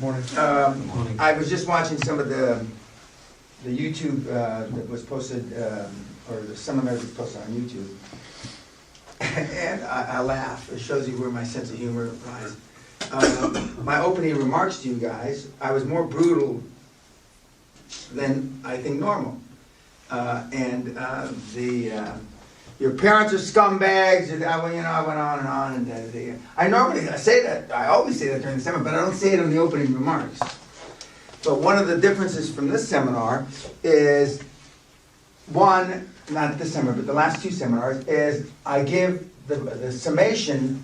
Morning. I was just watching some of the YouTube that was posted, or the seminars that was posted on YouTube. And I laugh. It shows you where my sense of humor lies. My opening remarks to you guys, I was more brutal than I think normal. Your parents are scumbags. I went on and on. I say that. I always say that during the seminar, but I don't say it in the opening remarks. But one of the differences from this seminar is one, not at this seminar, but the last two seminars, is I give the summation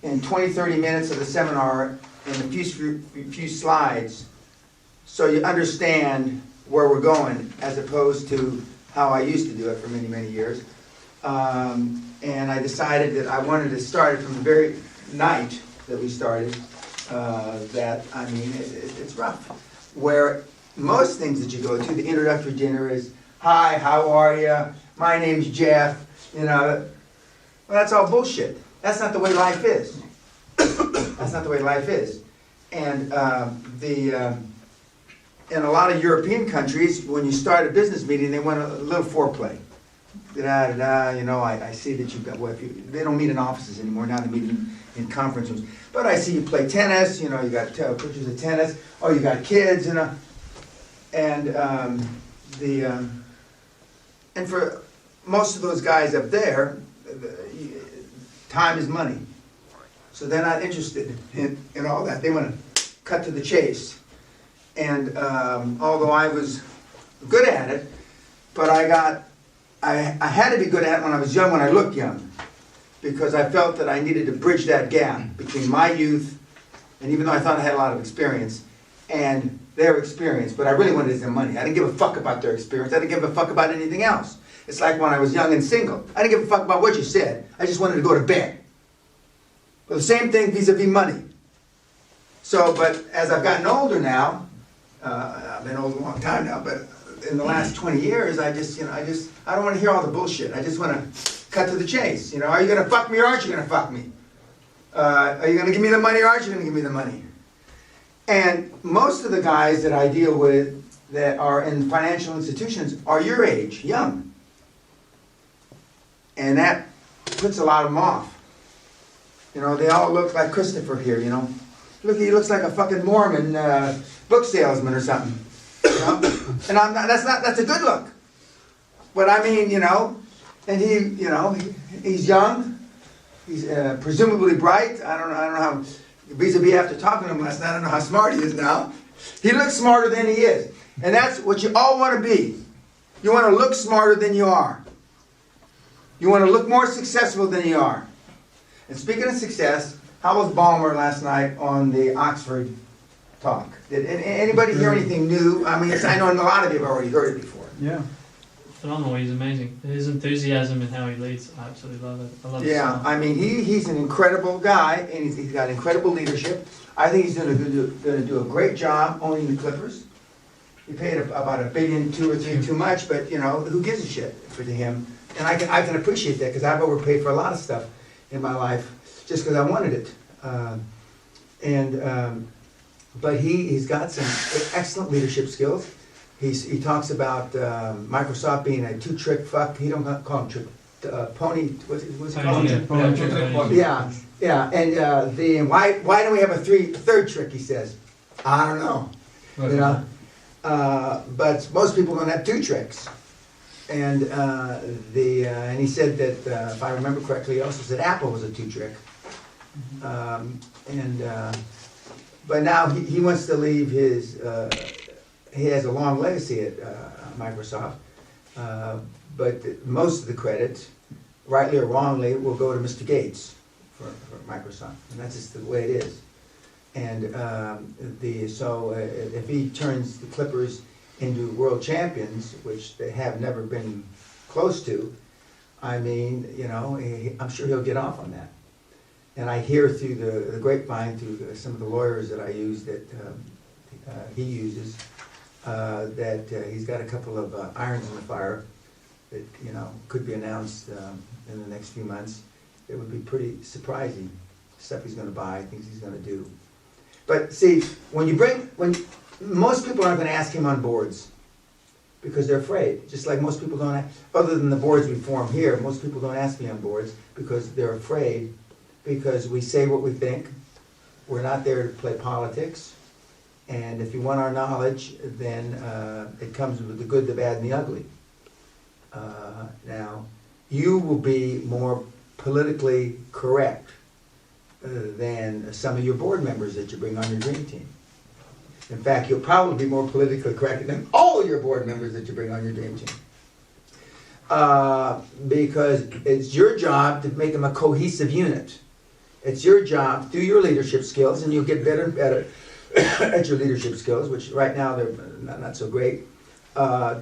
in 20, 30 minutes of the seminar in a few slides, so you understand where we're going, as opposed to how I used to do it for many, many years. And I decided that I wanted to start it from the very night that we started, it's rough. Where most things that you go to, the introductory dinner is, hi, how are you? My name's Jeff. Well, that's all bullshit. That's not the way life is. That's not the way life is. And in a lot of European countries, when you start a business meeting, they want a little foreplay. I see that you've got, they don't meet in offices anymore, now they meet in conference rooms. But I see you play tennis, you got pictures of tennis, oh, you got kids, and for most of those guys up there, time is money. So they're not interested in all that. They want to cut to the chase. And although I was good at it, but I had to be good at it when I was young, when I looked young, because I felt that I needed to bridge that gap between my youth, and even though I thought I had a lot of experience, and their experience, but I really wanted their money. I didn't give a fuck about their experience. I didn't give a fuck about anything else. It's like when I was young and single. I didn't give a fuck about what you said. I just wanted to go to bed. Well, the same thing vis-a-vis money. So, but as I've gotten older now, I've been old a long time now, but in the last 20 years, I don't want to hear all the bullshit. I just want to cut to the chase. Are you going to fuck me or aren't you going to fuck me? Are you going to give me the money or aren't you going to give me the money? And most of the guys that I deal with that are in financial institutions are your age, young. And that puts a lot of them off. They all look like Christopher here, Look, he looks like a fucking Mormon book salesman or something. And that's a good look. But I mean, and he's young, he's presumably bright. I don't know how, vis-a-vis after talking to him last night, I don't know how smart he is now. He looks smarter than he is. And that's what you all want to be. You want to look smarter than you are. You want to look more successful than you are. And speaking of success, how was Balmer last night on the Oxford talk? Did anybody hear anything new? I mean, I know a lot of you have already heard it before. Yeah. Phenomenal. He's amazing. His enthusiasm and how he leads, I absolutely love it. I love it. Yeah, I mean, he's an incredible guy, and he's got incredible leadership. I think he's going to do a great job owning the Clippers. He paid about $1 billion, 2 or 3 too much, but who gives a shit for him? And I can appreciate that, because I've overpaid for a lot of stuff in my life just because I wanted it. But he's got some excellent leadership skills. He talks about Microsoft being a two-trick fuck. He don't call him trick pony. What's he called? Yeah. And why don't we have a third trick? He says, I don't know. But most people don't have 2 tricks. And and he said that if I remember correctly, he also said Apple was a 2-trick. But now he wants to leave his. He has a long legacy at Microsoft, but most of the credit, rightly or wrongly, will go to Mr. Gates for Microsoft, and that's just the way it is. And if he turns the Clippers into world champions, which they have never been close to, I mean, I'm sure he'll get off on that. And I hear through the grapevine, through some of the lawyers that I use, that he uses, that he's got a couple of irons in the fire that could be announced in the next few months. It would be pretty surprising, stuff he's going to buy, things he's going to do. But see, when most people aren't gonna ask him on boards, because they're afraid, just like most people don't, other than the boards we form here, most people don't ask me on boards, because they're afraid, because we say what we think, we're not there to play politics, and if you want our knowledge, then it comes with the good, the bad, and the ugly. Now, you will be more politically correct than some of your board members that you bring on your dream team. In fact, you'll probably be more politically correct than all your board members that you bring on your dream team. Because it's your job to make them a cohesive unit. It's your job through your leadership skills, and you'll get better and better at your leadership skills, which right now they're not so great. For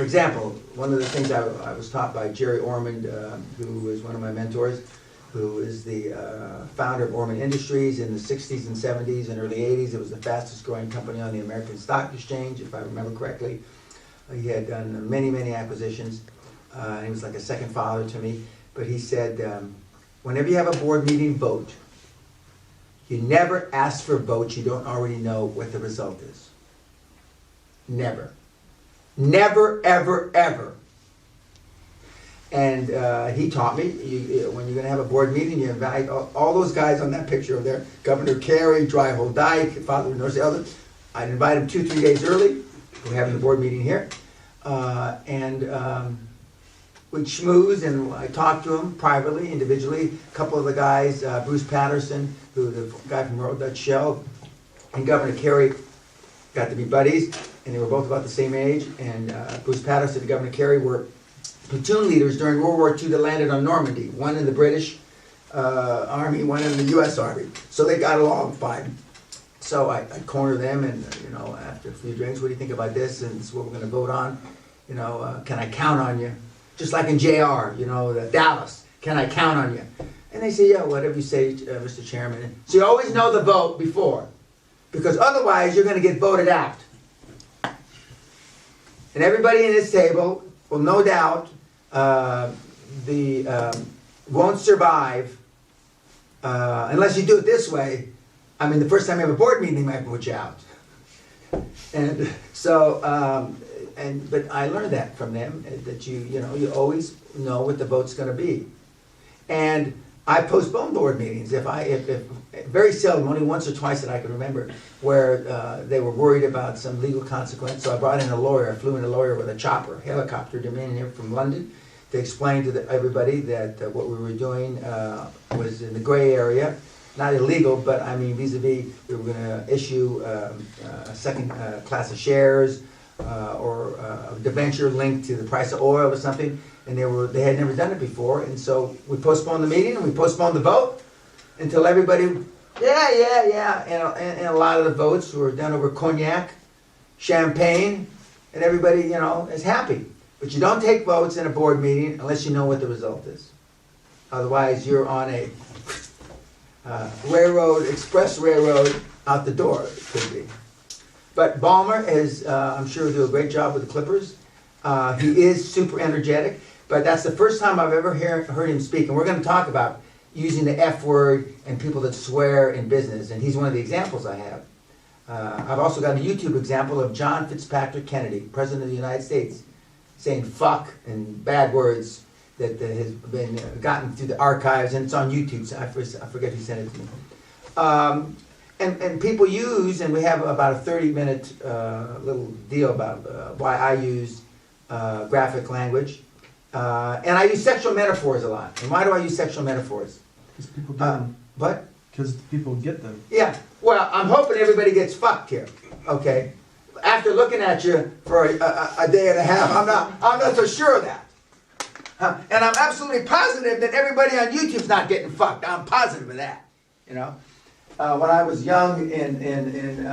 example, one of the things I was taught by Jerry Ormond, who is one of my mentors, who is the founder of Ormond Industries in the 60s and 70s and early 80s. It was the fastest growing company on the American Stock Exchange, if I remember correctly. He had done many, many acquisitions. And he was like a second father to me. But he said, whenever you have a board meeting, vote. You never ask for votes you don't already know what the result is. Never. Never, ever, ever. And he taught me, when you're going to have a board meeting, you invite all those guys on that picture over there, Governor Carey, Dryhold Dyke, Father North Elder. I'd invite them 2-3 days early. We're having the board meeting here. We'd schmooze, and I talked to him privately, individually. A couple of the guys, Bruce Patterson, who the guy from Royal Dutch Shell, and Governor Carey got to be buddies, and they were both about the same age. And Bruce Patterson and Governor Carey were platoon leaders during World War II that landed on Normandy, one in the British Army, one in the U.S. Army. So they got along fine. So I cornered them, and after a few drinks, what do you think about this? And this is what we're going to vote on. Can I count on you? Just like in JR, the Dallas, can I count on you? And they say, yeah, whatever you say, Mr. Chairman. So you always know the vote before, because otherwise you're going to get voted out. And everybody in this table will no doubt won't survive unless you do it this way. I mean, the first time you have a board meeting, they might put you out. And so, but I learned that from them, that you always know what the vote's going to be. And I postponed board meetings if very seldom, only once or twice that I can remember, where they were worried about some legal consequence. So I brought in a lawyer. I flew in a lawyer with a chopper, helicopter, in here from London to explain to everybody that what we were doing was in the gray area. Not illegal, but I mean vis-a-vis, we were going to issue a second class of shares or a debenture linked to the price of oil or something, and they had never done it before, and so we postponed the meeting and we postponed the vote until everybody, yeah, and a lot of the votes were done over cognac, champagne, and everybody, is happy. But you don't take votes in a board meeting unless you know what the result is. Otherwise, you're on a express railroad out the door, it could be. But Ballmer is, I'm sure, will do a great job with the Clippers. He is super energetic, but that's the first time I've ever heard him speak. And we're going to talk about using the F word and people that swear in business, and he's one of the examples I have. I've also got a YouTube example of John Fitzpatrick Kennedy, President of the United States, saying fuck and bad words that has been gotten through the archives, and it's on YouTube. So I forget who sent it to me. And people use, and we have about a 30-minute little deal about why I use graphic language. And I use sexual metaphors a lot. And why do I use sexual metaphors? Because people get them. What? Because people get them. Yeah. Well, I'm hoping everybody gets fucked here. Okay. After looking at you for a day and a half, I'm not so sure of that. And I'm absolutely positive that everybody on YouTube's not getting fucked. I'm positive of that. When I was young and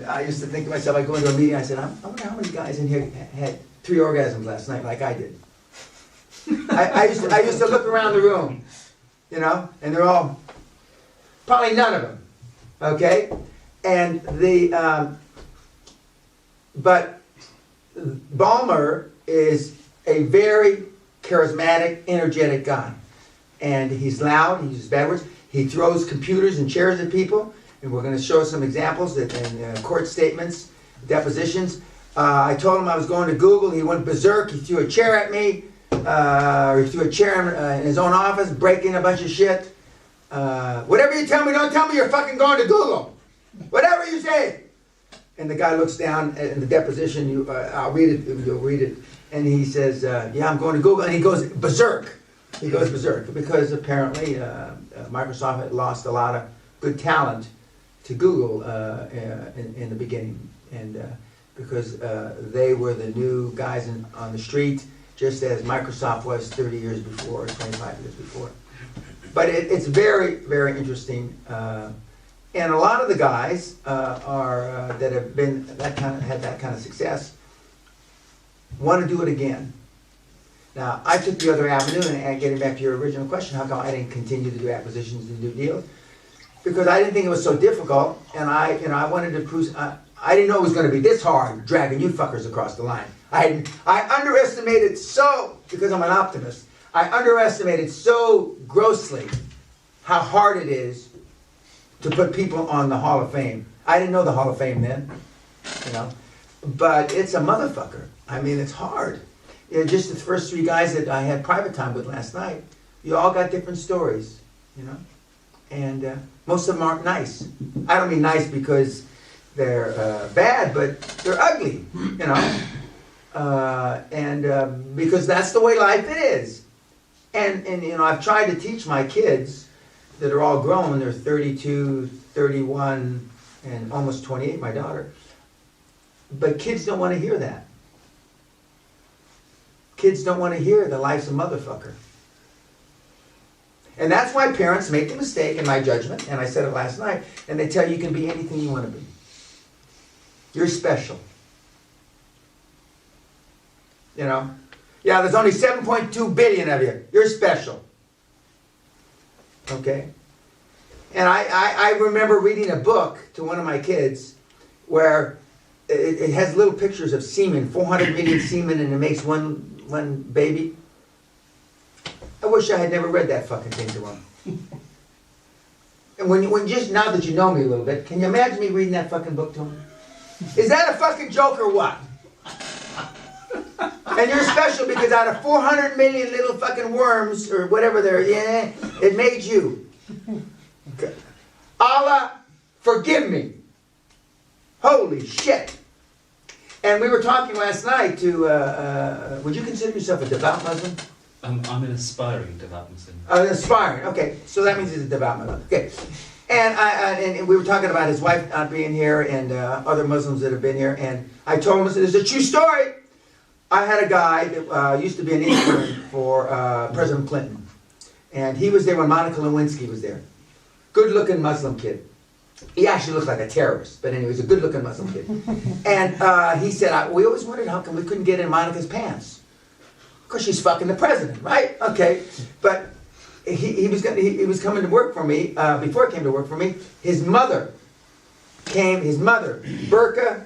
I used to think to myself, I go into a meeting, I said, I wonder how many guys in here had 3 orgasms last night like I did. I used to look around the room, and they're all, probably none of them, okay? And but Ballmer is a very charismatic, energetic guy. And he's loud, he uses bad words. He throws computers and chairs at people, and we're going to show some examples and court statements, depositions. I told him I was going to Google. He went berserk. He threw a chair at me. He threw a chair in his own office, breaking a bunch of shit. Whatever you tell me, don't tell me you're fucking going to Google. Whatever you say. And the guy looks down in the deposition. I'll read it. You'll read it. And he says, yeah, I'm going to Google. And he goes berserk. He goes berserk because apparently Microsoft had lost a lot of good talent to Google in the beginning. And because they were the new guys on the street, just as Microsoft was 30 years before, 25 years before. But it's very, very interesting. And a lot of the guys that have been had that kind of success want to do it again. Now, I took the other avenue, and getting back to your original question, how come I didn't continue to do acquisitions and do deals? Because I didn't think it was so difficult, and I wanted to prove. I didn't know it was going to be this hard dragging you fuckers across the line. I underestimated because I'm an optimist. I underestimated so grossly how hard it is to put people on the Hall of Fame. I didn't know the Hall of Fame then, but it's a motherfucker. I mean, it's hard. Just the first 3 guys that I had private time with last night, you all got different stories, and most of them aren't nice. I don't mean nice because they're bad, but they're ugly, and because that's the way life is. And I've tried to teach my kids that are all grown. They're 32, 31, and almost 28, my daughter. But kids don't want to hear that. Kids don't want to hear the life's a motherfucker. And that's why parents make the mistake, in my judgment, and I said it last night, and they tell you can be anything you want to be. You're special. Yeah, there's only 7.2 billion of you. You're special. Okay? And I remember reading a book to one of my kids where it has little pictures of semen, 400 million semen, and it makes one baby. I wish I had never read that fucking thing to him. And when just now that you know me a little bit, can you imagine me reading that fucking book to him? Is that a fucking joke or what? And you're special because out of 400 million little fucking worms or whatever it made you. Allah, forgive me. Holy shit. And we were talking last night to, would you consider yourself a devout Muslim? I'm an aspiring devout Muslim. Aspiring, okay. So that means he's a devout Muslim. Okay. And we were talking about his wife not being here and other Muslims that have been here. And I told him, I said, it's a true story. I had a guy that used to be an intern for President Clinton. And he was there when Monica Lewinsky was there. Good-looking Muslim kid. He actually looked like a terrorist, but anyway, he's a good-looking Muslim kid. And he said, we always wondered how come we couldn't get in Monica's pants. Because she's fucking the president, right? Okay, but he was coming to work for me, before he came to work for me, his mother, burqa,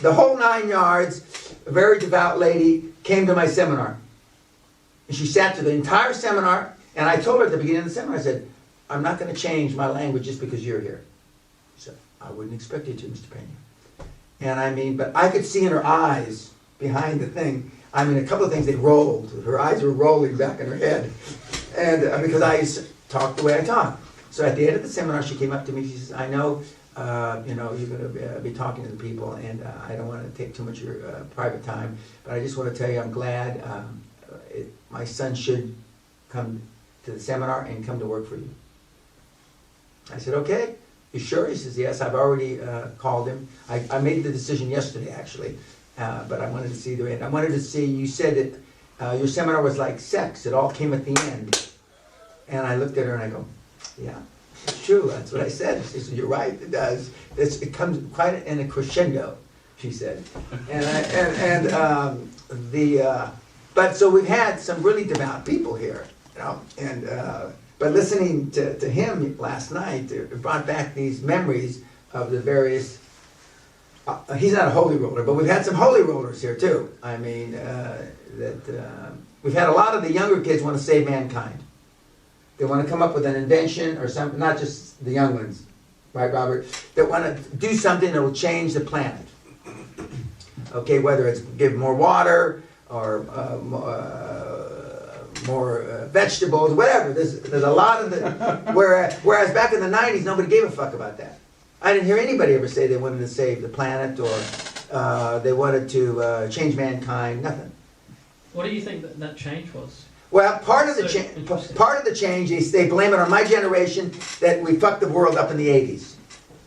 the whole 9 yards, a very devout lady, came to my seminar. And she sat through the entire seminar, and I told her at the beginning of the seminar, I said, I'm not going to change my language just because you're here. So I wouldn't expect you to, Mr. Peña. And I mean, but I could see in her eyes, behind the thing, I mean, a couple of things, they rolled. Her eyes were rolling back in her head. And because I talk the way I talk. So at the end of the seminar, she came up to me, she says, I know, you're going to be talking to the people, and I don't want to take too much of your private time, but I just want to tell you I'm glad my son should come to the seminar and come to work for you. I said, okay, you sure? He says, yes, I've already called him. I made the decision yesterday, actually, but I wanted to see the end. I wanted to see, you said that your seminar was like sex. It all came at the end. And I looked at her and I go, yeah, it's true. That's what I said. She said, you're right, it does. It comes quite in a crescendo, she said. But so we've had some really devout people here, and but listening to him last night, it brought back these memories of the various, he's not a holy roller, but we've had some holy rollers here too. I mean, we've had a lot of the younger kids want to save mankind. They want to come up with an invention or something, not just the young ones, right, Robert? That want to do something that will change the planet. Okay, whether it's give more water or more vegetables, whatever. There's a lot of the, whereas back in the 90s, nobody gave a fuck about that. I didn't hear anybody ever say they wanted to save the planet or they wanted to change mankind, nothing. What do you think that change was? Well, part of the change is they blame it on my generation that we fucked the world up in the 80s.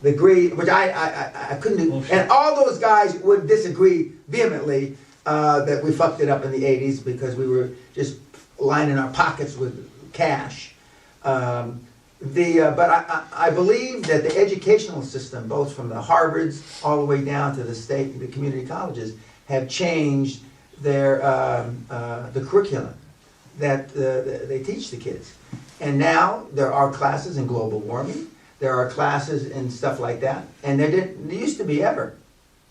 The greed, which I couldn't do, and all those guys would disagree vehemently that we fucked it up in the 80s because we were just lining our pockets with cash. But I believe that the educational system, both from the Harvards all the way down to the community colleges, have changed their the curriculum that they teach the kids. And now there are classes in global warming. There are classes and stuff like that. And there used to be ever.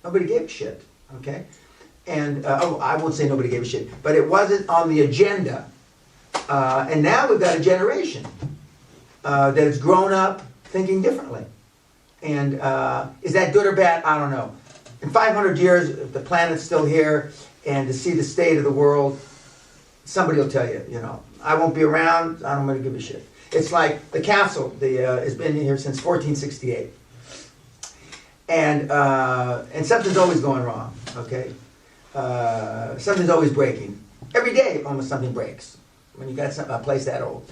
Nobody gave a shit, okay? And, I won't say nobody gave a shit, but it wasn't on the agenda. And now we've got a generation that has grown up thinking differently. And is that good or bad? I don't know. In 500 years, if the planet's still here, and to see the state of the world, somebody will tell you, you know. I won't be around, I don't really give a shit. It's like the council, has been here since 1468. And something's always going wrong, okay? Something's always breaking. Every day, almost something breaks when you got a place that old.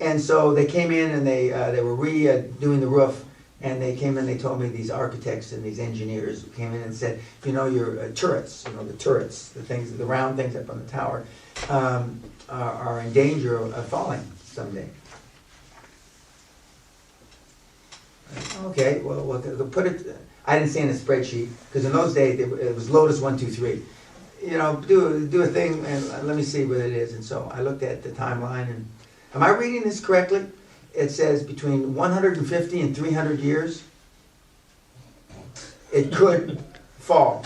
And so they came in and they were redoing the roof, and they came in, they told me, these architects and these engineers came in and said, you know, your turrets, you know, the turrets, the things, the round things up on the tower, are in danger of falling someday. Okay, well, we'll put it, I didn't say in a spreadsheet, because in those days, it was Lotus 1, 2, 3. You know, do a thing, and let me see what it is. And so I looked at the timeline, and am I reading this correctly? It says between 150 and 300 years, it could fall.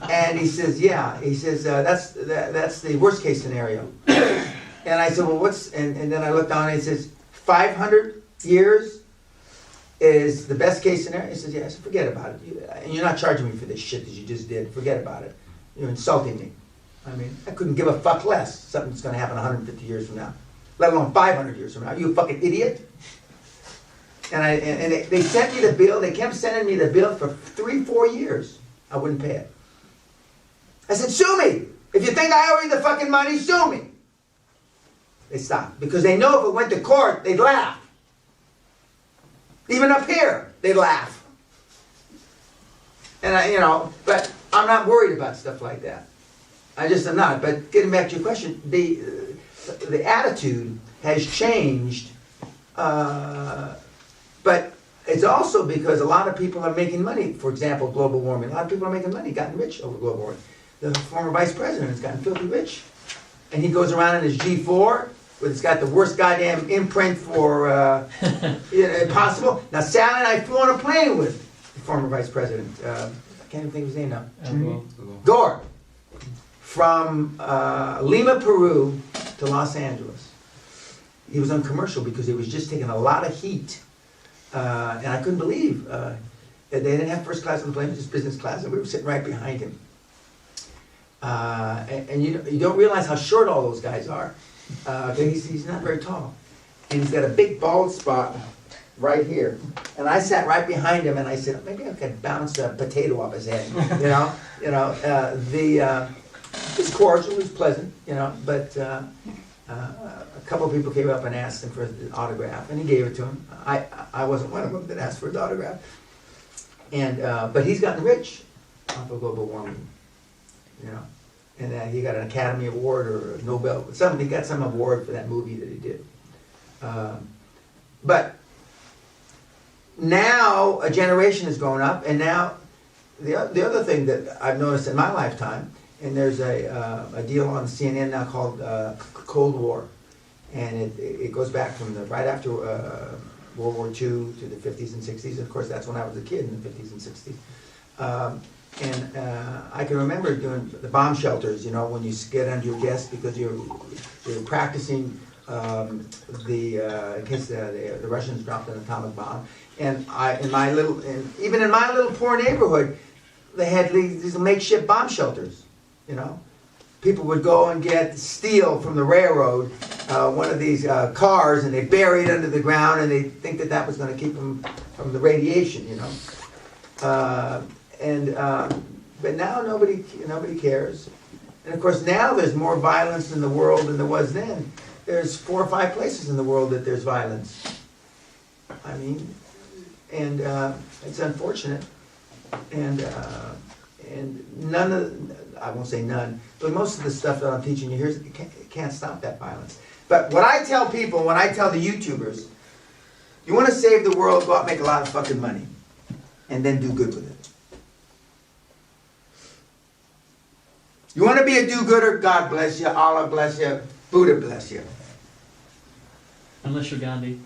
And he says, yeah, he says, that's the worst case scenario. And I said, well, and then I looked down and it says, 500 years is the best case scenario? He says, yeah. I said, forget about it. And you're not charging me for this shit that you just did. Forget about it. You're insulting me. I mean, I couldn't give a fuck less something's going to happen 150 years from now, let alone 500 years from now. Are you a fucking idiot? And they sent me the bill. They kept sending me the bill for 3-4 years. I wouldn't pay it. I said, sue me. If you think I owe you the fucking money, sue me. They stopped because they know if it went to court, they'd laugh. Even up here, they'd laugh. And but I'm not worried about stuff like that. I just am not. But getting back to your question, the attitude has changed, but it's also because a lot of people are making money. For example, global warming. A lot of people are making money, gotten rich over global warming. The former vice president has gotten filthy rich. And he goes around in his G4, it's got the worst goddamn imprint for possible. Now, Sally and I flew on a plane with the former vice president. I can't even think of his name now. Gore. From Lima, Peru to Los Angeles. He was on commercial because he was just taking a lot of heat. And I couldn't believe that they didn't have first class on the plane, just business class, and we were sitting right behind him. And you don't realize how short all those guys are. He's not very tall. And he's got a big bald spot right here. And I sat right behind him and I said, maybe I could bounce a potato off his head. It was cordial, it was pleasant, but a couple of people came up and asked him for an autograph, and he gave it to him. I wasn't one of them that asked for his autograph. And but he's gotten rich off of global warming, and he got an Academy Award or a Nobel, he got some award for that movie that he did. But now a generation has grown up, and now the other thing that I've noticed in my lifetime, and there's a deal on CNN now called Cold War, and it goes back from right after World War II to the 50s and 60s. Of course, that's when I was a kid in the 50s and 60s. And I can remember doing the bomb shelters, you know, when you get under your desk because you're practicing in case the Russians dropped an atomic bomb. And even in my little poor neighborhood, they had these makeshift bomb shelters, you know. People would go and get steel from the railroad, one of these cars, and they bury it under the ground, and they think that that was going to keep them from the radiation, you know. But now nobody cares. And of course now there's more violence in the world than there was then. There's 4 or 5 places in the world that there's violence. I mean, and it's unfortunate. And none of, I won't say none, but most of the stuff that I'm teaching you here can't stop that violence. But what I tell people, when I tell the YouTubers, you want to save the world, go out and make a lot of fucking money. And then do good with it. You want to be a do-gooder, God bless you, Allah bless you, Buddha bless you. Unless you're Gandhi.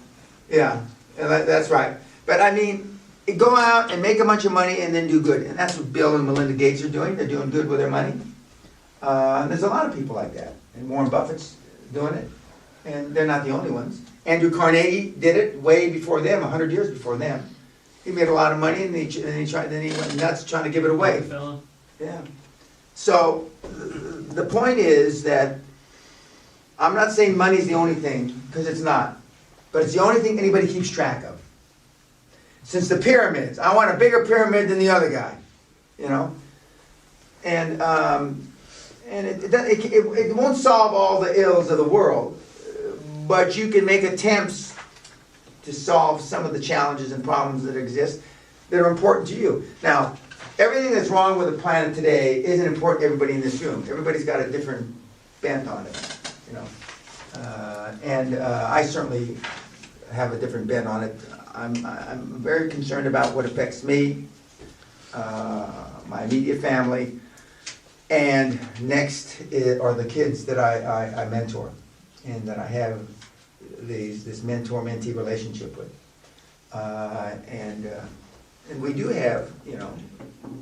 Yeah, that's right. But I mean, go out and make a bunch of money and then do good. And that's what Bill and Melinda Gates are doing. They're doing good with their money. And there's a lot of people like that. And Warren Buffett's doing it. And they're not the only ones. Andrew Carnegie did it way before them, 100 years before them. He made a lot of money and he went nuts trying to give it away. Fella. Yeah. So the point is that I'm not saying money's the only thing, because it's not. But it's the only thing anybody keeps track of. Since the pyramids, I want a bigger pyramid than the other guy, you know. And it won't solve all the ills of the world, but you can make attempts to solve some of the challenges and problems that exist that are important to you. Now, everything that's wrong with the planet today isn't important to everybody in this room. Everybody's got a different bent on it, you know. I certainly have a different bent on it. I'm very concerned about what affects me, my immediate family, and next are the kids that I mentor and that I have this mentor-mentee relationship with. And we do have, you know,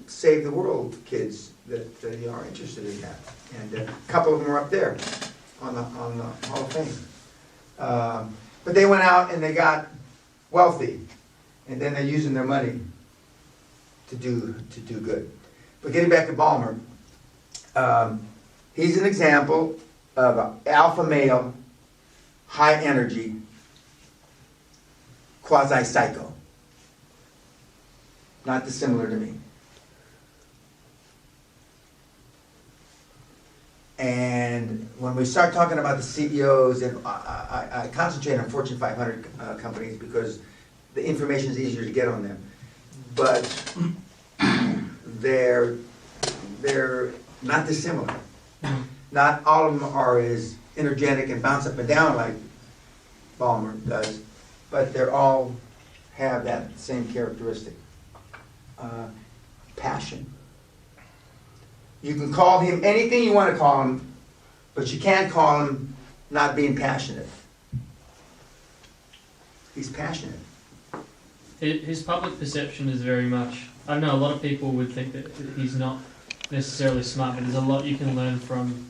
Save the World kids that are interested in that. And a couple of them are up there on the Hall of Fame. But they went out and they got wealthy, and then they're using their money to do good. But getting back to Ballmer, he's an example of an alpha male, high energy, quasi-psycho. Not dissimilar to me. And when we start talking about the CEOs, and I concentrate on Fortune 500 companies because the information is easier to get on them. But they're not dissimilar. Not all of them are as energetic and bounce up and down like Ballmer does, but they all have that same characteristic. Passion. You can call him anything you want to call him, but you can't call him not being passionate. He's passionate. His public perception is very much, I don't know, a lot of people would think that he's not necessarily smart, but there's a lot you can learn from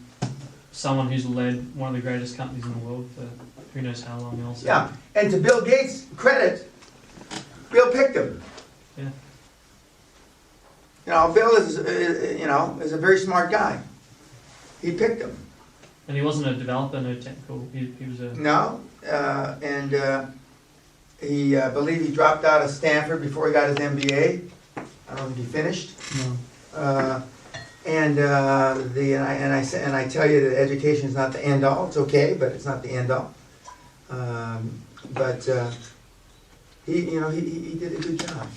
someone who's led one of the greatest companies in the world for who knows how long also. Yeah, and to Bill Gates' credit, Bill picked him. Yeah. You know, Bill is a very smart guy. He picked him. And he wasn't a developer, no technical, he was a... No, he believed he dropped out of Stanford before he got his MBA. I don't know if he finished. No. And I tell you that education is not the end all. It's okay, but it's not the end all. He did a good job.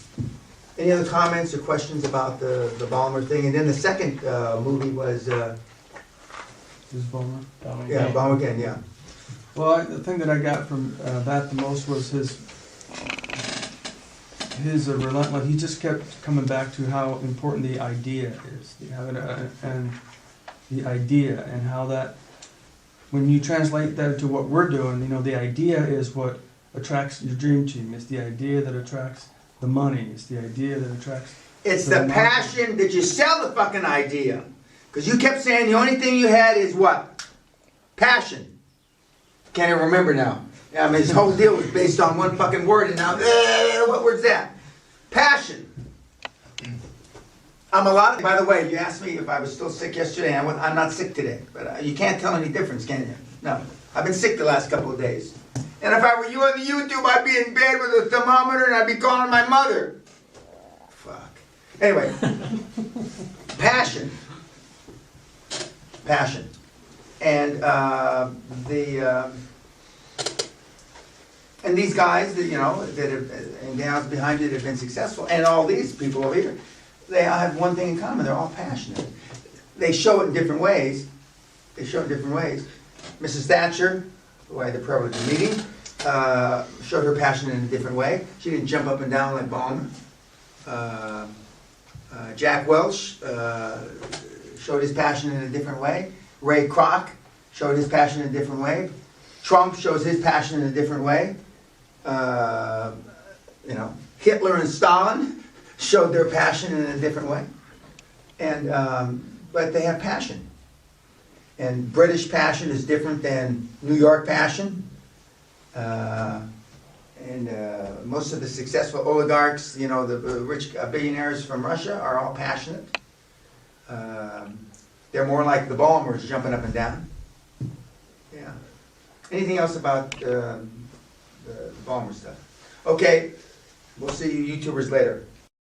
Any other comments or questions about the Ballmer thing? And then the second movie was This is Ballmer. Ballmer again, yeah. Well, the thing that I got from that the most was his relentless. He just kept coming back to how important the idea is, and the idea, and how that, when you translate that to what we're doing, you know, the idea is what attracts your dream team. It's the idea that attracts the money. It's the idea that attracts It's the passion that you sell the fucking idea. Because you kept saying the only thing you had is what? Passion. Can't even remember now. I mean, his whole deal was based on one fucking word, and now, what word's that? Passion. By the way, you asked me if I was still sick yesterday. I'm not sick today, but you can't tell any difference, can you? No. I've been sick the last couple of days. And if I were you on the YouTube, I'd be in bed with a thermometer and I'd be calling my mother. Fuck. Anyway. Passion. Passion. And and these guys that, you know, that have, and gals behind it have been successful, and all these people over here, they all have one thing in common, they're all passionate. They show it in different ways. Mrs. Thatcher, who I had the privilege of meeting, showed her passion in a different way. She didn't jump up and down like Balmer. Jack Welch showed his passion in a different way. Ray Kroc showed his passion in a different way. Trump shows his passion in a different way. You know, Hitler and Stalin showed their passion in a different way. And but they have passion. And British passion is different than New York passion. Most of the successful oligarchs, you know, the rich billionaires from Russia are all passionate. They're more like the Balmers, jumping up and down. Yeah. Anything else about the Balmer stuff? Okay, we'll see you YouTubers later.